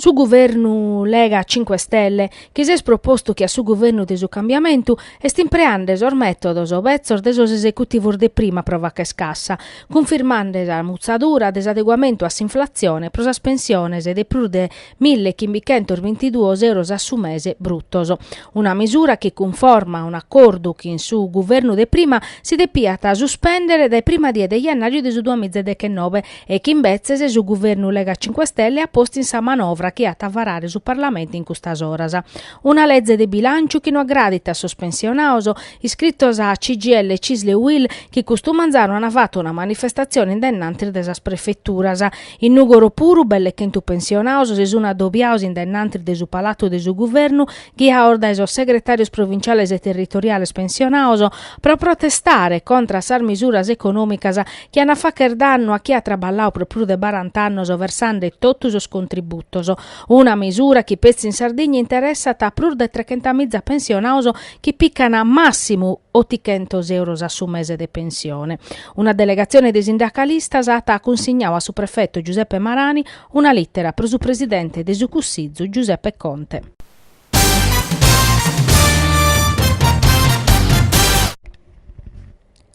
Su governo Lega 5 Stelle, che si è proposto che a su governo del cambiamento estimpreandes or metodos o bezzor desos esecutivos de prima prova che scassa, confermandes la muzzadura desadeguamento all'inflazione pro pensiones e de più de 1.522 euro a su mese bruttoso. Una misura che conforma un accordo che in su governo de prima si depiata a sospendere dai prima die di gennaio del 2019 e che invece su governo Lega 5 Stelle ha posto in sa manovra che ha a varare su Parlamento in questa orasa. Una legge di bilancio che non aggradita sospensionaoso, iscrittos a CGL, Cisle e Will, che costumanzarono hanno fatto una manifestazione indennante della prefetturas. In Nugoro puru, belle che tu pensionaoso, si sono addobbiaosi indennante del su palato del su governo, che ha orda esos segretarios provinciales e territoriales pensionaoso, per protestare contro sar misuras economicas che hanno fatto danno a chi ha traballao per più de 40 anni versando totus os contributos. Una misura che pezzi in Sardegna interessa a più di 300.000 pensionaoso che piccano a massimo 800 euro a su mese di pensione. Una delegazione dei sindacalisti ha consegnato a su prefetto Giuseppe Marani una lettera per su presidente del Cussizzu Giuseppe Conte.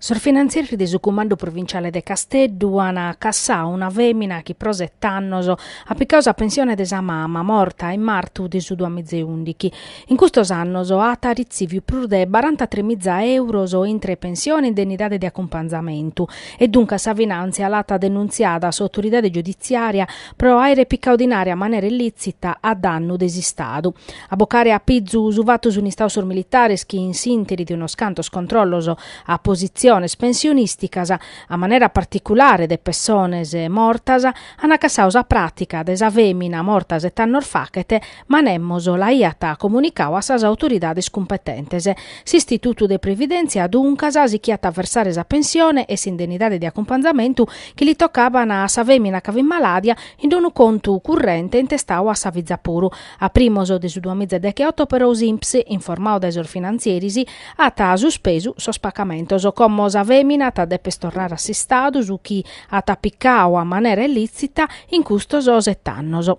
Sorfinanzieri del comando provinciale de Casteddu hanno cassato una femmina che proset annos a causa pensione de sa mamma morta in marzo del 2011. In questo anno ha ricevuto più di 43.000 euro in tre pensioni e indennità di accompagnamento e dunque sa finanzia l'ata denunziata all'autorità giudiziaria pro aere piccaudinaria a maniera illecita a danno desi Stato. A boccare a pizzu usuvato su un stato militare che in sintesi di uno scanto scontrolloso a posizione pensionisticas a maniera particolare de persones mortas hanno causa pratica desa femina mortas et annor facete manemmoso la iata comunicau a sas autoridades competentes. S'istituto de previdenza dunque si chiata versare sa pensione e s'indennità di accompagnamento che li toccavano a sa femina che in maladia in un conto currente intestau a sa Vizzapuru. A primoso de su 2018 però Simps informau dai finanzierisi ha sospeso sospacamentoso come sa femina ta deppe stornare assistado su chi ha tapiccao a maniera illicita in custos 7 annos.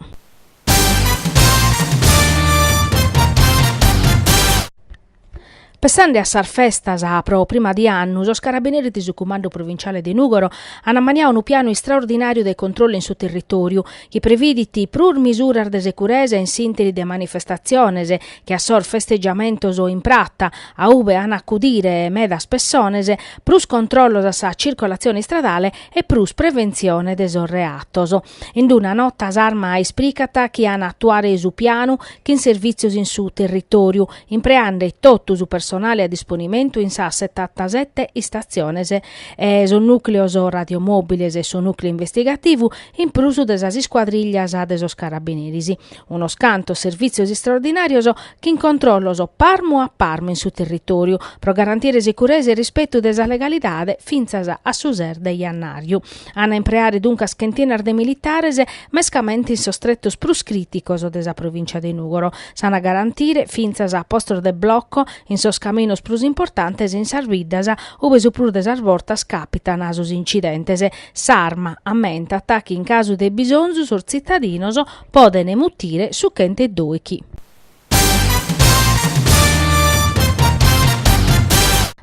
Pensando a sar festas a pro prima di anno, os carabinieri del comando provinciale di Nugoro hanno maniato un piano straordinario dei controlli in suo territorio, che previditi prur misure de sicurezza in sintesi de manifestazioni che a sor festeggiamentos o in pratta, a ube hanno accudire medas persones, prus controllo da sa circolazione stradale e prus prevenzione de reatos. In una nota s'arma esplicata che hanno attuare su piano che in servizios in suo territorio, impreande totto su personale a disponimento in sa 77 istaziones e su nucleos radiomobiles e su nucleo investigativo in prusu de sas squadriglias a desos carabinieri. Uno scanto servizios straordinarios che in controllos parmo a parmo in su territorio pro garantire sicurezza e rispetto desa legalità finzas a suser de jannario. Hanno impreare dunque schentinar de militares mescamente in sostrettos prus criticos desa provincia di Nugoro. Sana garantire finzas a posto de blocco in sos caminos plus importantes in sarviddas ove su plus de sas vortas capitan asos incidentes. S'arma ammenta attacchi in caso de bisonzo sur cittadinos podene mutire su chente doichi.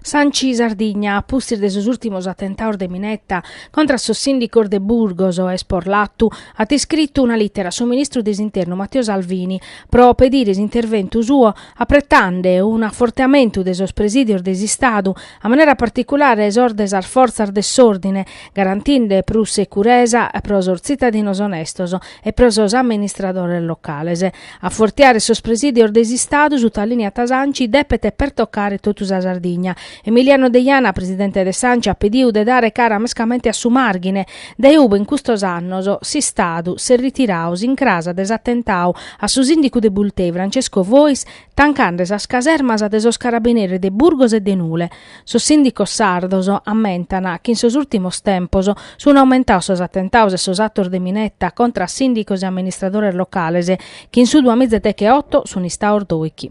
Sanci Sardigna, a pustir de sus últimos attentados de Minetta contra sos síndicos de Burgos o Esporlattu, ha iscritto una lettera al ministro dell'Interno Matteo Salvini pro pedire l'intervento suo apretande un affortamento de sos presidios de Stato a maniera particolare esordes al forzas dell'ordine, garantinde più sicurezza pro sos cittadinos onestos e pro sos amministradores locales. A fortiare sos presidios de Stato su linea Tasanci depete per toccare totus a Sardigna. Emiliano Deiana, presidente de Sanci, ha pediu de dare cara mescamente a su margine, de ubo in custos annos si stadu se ritiraus in crasa desattentau a su sindicu de Bultei Francesco Vois, tancandes as casermas de sos carabinieri de Burgos e de Nule. Sos sindicos sardos ammentana che in sos ultimos tempos sono aumentaus sos attentaus e sos attos de Minetta contra sindicos e amministradores locales che in su 2018 sono istaur doichi.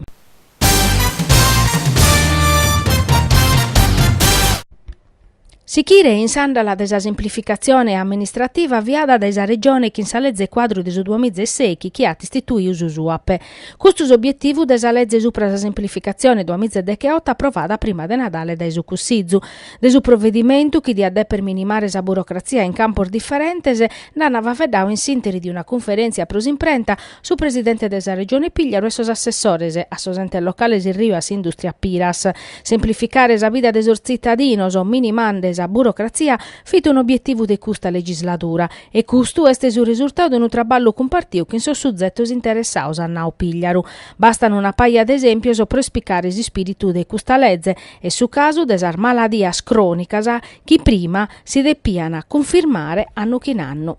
Si chire in sandala della semplificazione amministrativa avviata dalla regione che in salezze quadro del 2006 che ha istituito SUAP. Questo obiettivo della legge supra la semplificazione 2018 approvata prima di Natale da Cussizu. Del provvedimento che dia per minimare la burocrazia in campo differente n'aveva vedato in sintesi di una conferenza a prosimprenta su presidente della regione Pigliaro e sos assessores a sos ente locale in Rio as industria Piras. Semplificare la vita dei cittadinos o minimande a burocrazia fit un obiettivo di questa legislatura e questo è il risultato di un traballo compartito che in sos soggetti interessati a Nau Pigliaru. Bastano una paia di esempi per spiegare il spirito di questa legge e su caso delle maladias cronicas che prima si deppiano a confermare anno in anno.